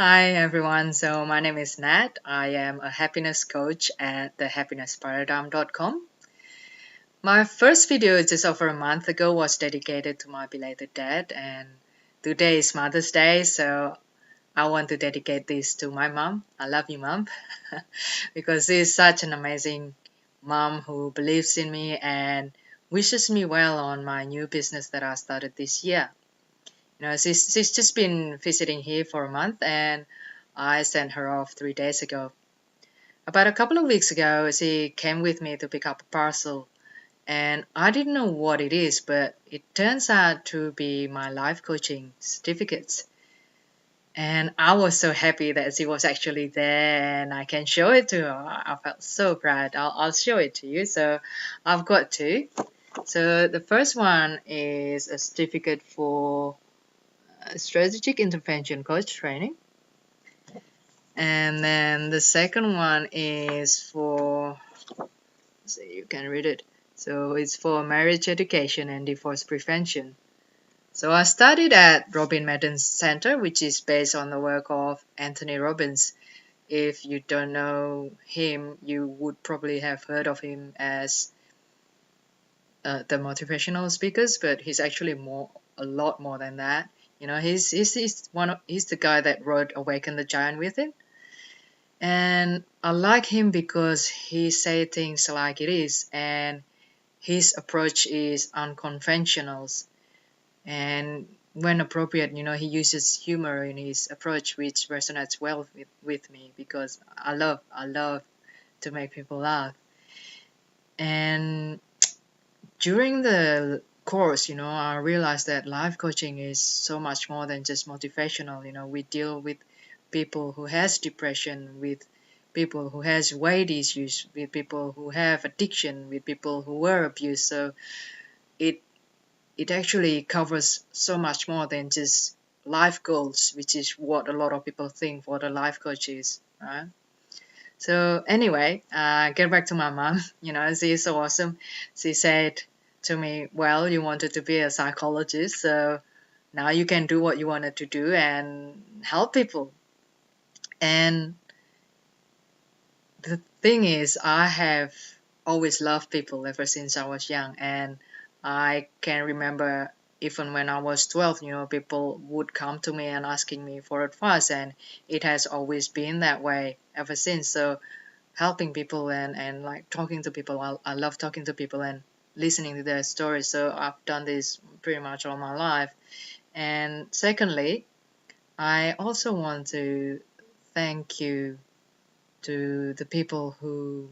Hi everyone, so my name is Nat. I am a happiness coach at thehappinessparadigm.com. My first video just over a month ago was dedicated to my belated dad, and today is Mother's Day, so I want to dedicate this to my mom. I love you, mom, because she's such an amazing mom who believes in me and wishes me well on my new business that I started this year. She's just been visiting here for a month, and I sent her off 3 days ago. About a couple of weeks ago, she came with me to pick up a parcel, and I didn't know what it is, but it turns out to be my life coaching certificates. And I was so happy that she was actually there and I can show it to her. I felt so proud. I'll show it to you. So I've got two. So the first one is a certificate for strategic intervention coach training. And then the second one is for, so you can read it. So it's for marriage education and divorce prevention. So I studied at Robin Madden's Center, which is based on the work of Anthony Robbins. If you don't know him, you would probably have heard of him as the motivational speakers, but he's actually a lot more than that. He's the guy that wrote Awaken the Giant Within. And I like him because he say things like it is, and his approach is unconventional. And when appropriate, he uses humor in his approach, which resonates well with me because I love to make people laugh. And during the course, I realized that life coaching is so much more than just motivational. We deal with people who has depression, with people who has weight issues, with people who have addiction, with people who were abused. So it it actually covers so much more than just life goals, which is what a lot of people think what a life coach is, right? So anyway, get back to my mom. She is so awesome. She said to me, well, you wanted to be a psychologist, so now you can do what you wanted to do and help people. And the thing is, I have always loved people ever since I was young, and I can remember even when I was 12, people would come to me and asking me for advice, and it has always been that way ever since. So helping people and like talking to people, I love talking to people and listening to their stories. So I've done this pretty much all my life. And secondly, I also want to thank you to the people who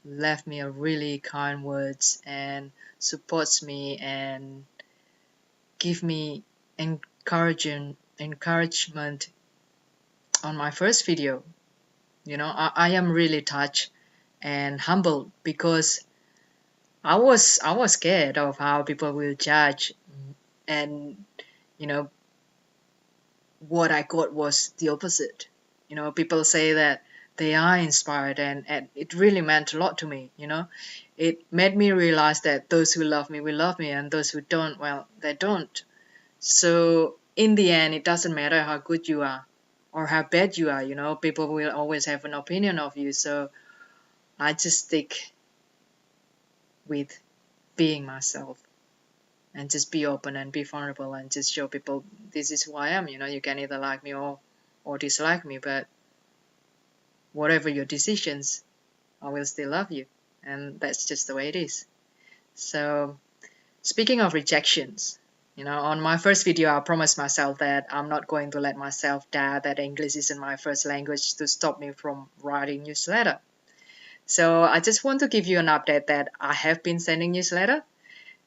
left me a really kind words and supports me and give me encouragement on my first video. I am really touched and humbled because I was scared of how people will judge, and you know what I got was the opposite. People say that they are inspired, and it really meant a lot to me. It made me realize that those who love me will love me, and those who don't, well, they don't. So in the end, it doesn't matter how good you are or how bad you are. People will always have an opinion of you. So I just stick with being myself and just be open and be vulnerable and just show people this is who I am. You can either like me or dislike me, but whatever your decisions, I will still love you. And that's just the way it is. So speaking of rejections, on my first video, I promised myself that I'm not going to let myself doubt that English isn't my first language to stop me from writing newsletter. So I just want to give you an update that I have been sending newsletter.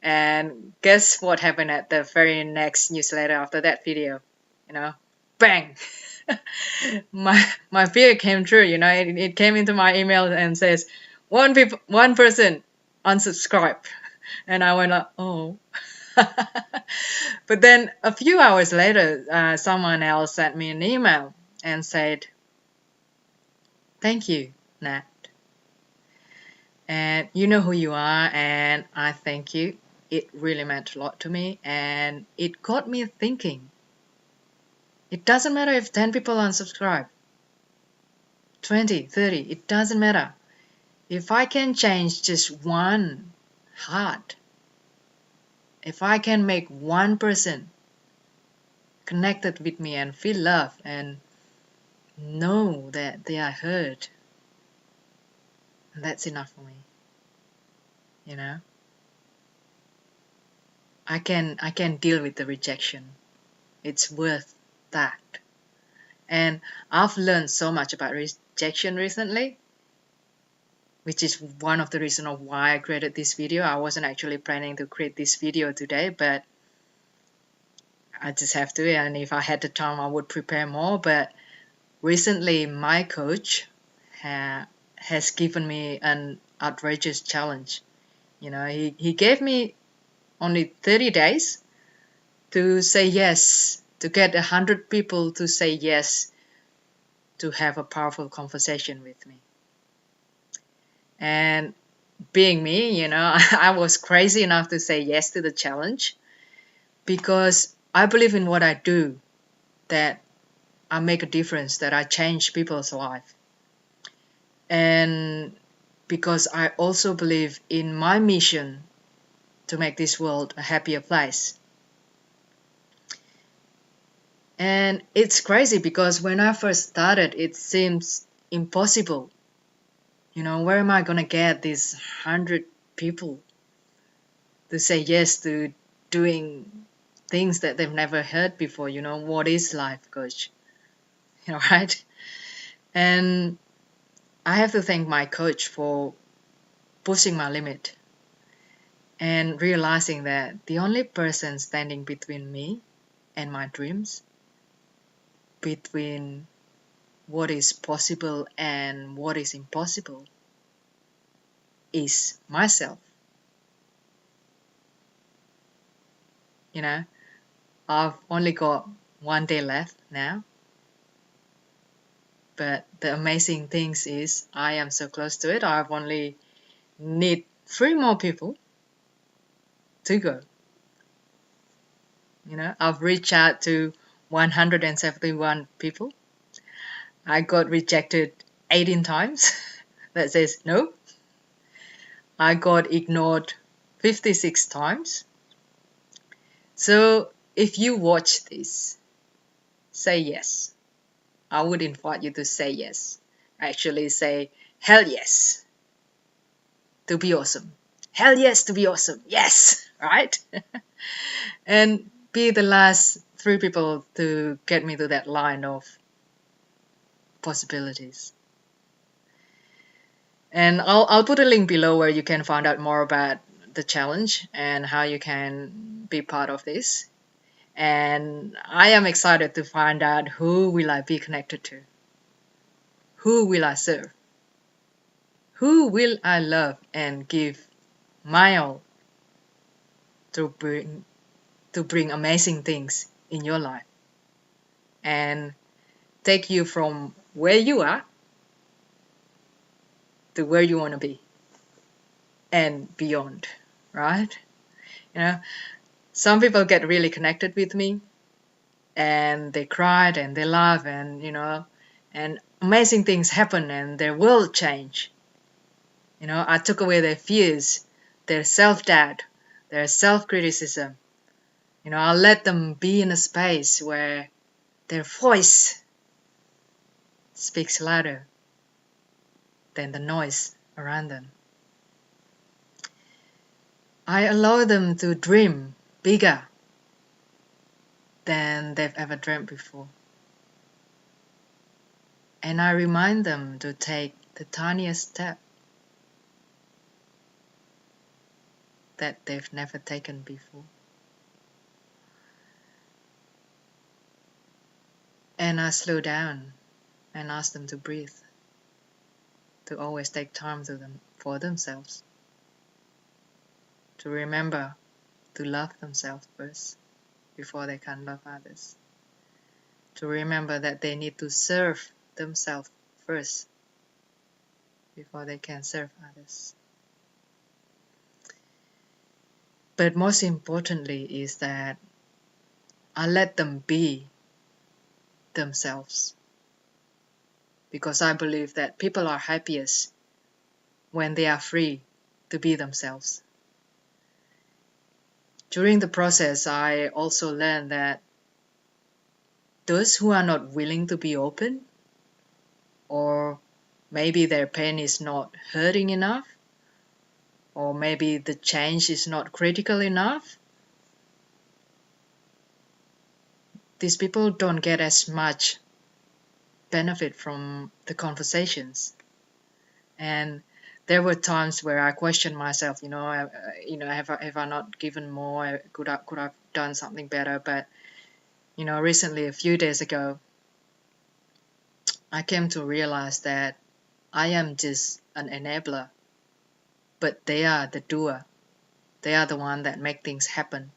And guess what happened at the very next newsletter after that video? Bang! my fear came true. It came into my email and says one person unsubscribe, and I went like, oh. But then a few hours later, someone else sent me an email and said, thank you, Nat, and you know who you are, and I thank you. It really meant a lot to me, and it got me thinking, It doesn't matter if 10 people unsubscribe, 20, 30, it doesn't matter. If I can change just one heart, if I can make one person connected with me and feel love and know that they are heard, that's enough for me. You know, I can deal with the rejection. It's worth that. And I've learned so much about rejection recently, which is one of the reasons of why I created this video. I wasn't actually planning to create this video today, but I just have to, and if I had the time I would prepare more. But recently my coach has given me an outrageous challenge. You know, he gave me only 30 days to say yes, to get 100 people to say yes to have a powerful conversation with me. And being me, you know, I was crazy enough to say yes to the challenge because I believe in what I do, that I make a difference, that I change people's life. And because I also believe in my mission to make this world a happier place. And it's crazy because when I first started, it seems impossible. You know, where am I gonna get these 100 people to say yes to doing things that they've never heard before? You know, what is life, coach? You know, right? And I have to thank my coach for pushing my limit and realizing that the only person standing between me and my dreams, between what is possible and what is impossible, is myself. You know, I've only got one day left now, but the amazing thing is I am so close to it. I've only need 3 more people to go. You know, I've reached out to 171 people. I got rejected 18 times. That says no. I got ignored 56 times. So if you watch this, say yes. I would invite you to say yes. Actually say hell yes to be awesome. Hell yes to be awesome. Yes, right? And be the last 3 people to get me to that line of possibilities. And I'll put a link below where you can find out more about the challenge and how you can be part of this. And I am excited to find out who will I be connected to. Who will I serve? Who will I love and give my all to bring amazing things in your life and take you from where you are to where you want to be and beyond, right? You know, some people get really connected with me and they cried and they laugh and, you know, and amazing things happen and their world change. You know, I took away their fears, their self-doubt, their self-criticism. You know, I let them be in a space where their voice speaks louder than the noise around them. I allow them to dream bigger than they've ever dreamt before. And I remind them to take the tiniest step that they've never taken before. And I slow down and ask them to breathe, to always take time for themselves, to remember to love themselves first before they can love others, to remember that they need to serve themselves first before they can serve others. But most importantly is that I let them be themselves, because I believe that people are happiest when they are free to be themselves. During the process, I also learned that those who are not willing to be open, or maybe their pain is not hurting enough, or maybe the change is not critical enough, these people don't get as much benefit from the conversations. And there were times where I questioned myself, have I not given more? Could I've done something better? But recently, a few days ago, I came to realize that I am just an enabler, but they are the doer. They are the one that make things happen.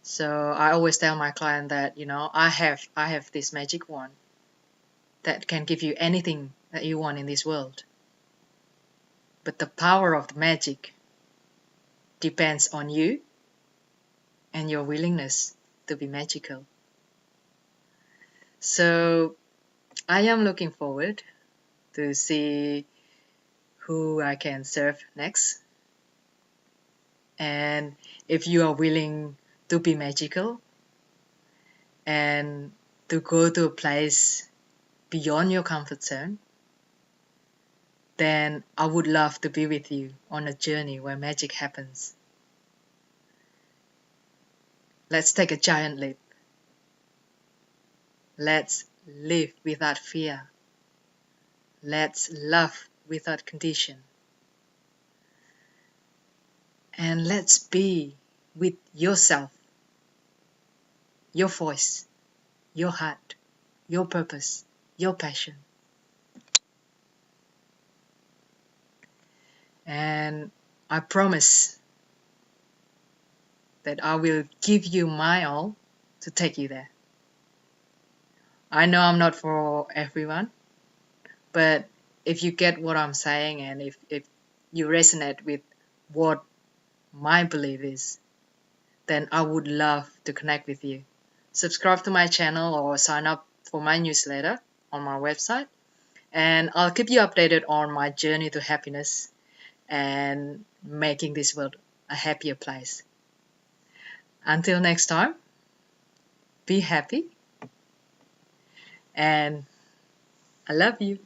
So I always tell my client that I have this magic wand that can give you anything that you want in this world. But the power of the magic depends on you and your willingness to be magical. So I am looking forward to see who I can serve next. And if you are willing to be magical and to go to a place beyond your comfort zone, then I would love to be with you on a journey where magic happens. Let's take a giant leap. Let's live without fear. Let's love without condition. And let's be with yourself, your voice, your heart, your purpose, your passion. And I promise that I will give you my all to take you there. I know I'm not for everyone, but if you get what I'm saying, and if you resonate with what my belief is, then I would love to connect with you. Subscribe to my channel or sign up for my newsletter on my website, and I'll keep you updated on my journey to happiness and making this world a happier place. Until next time, be happy, and I love you.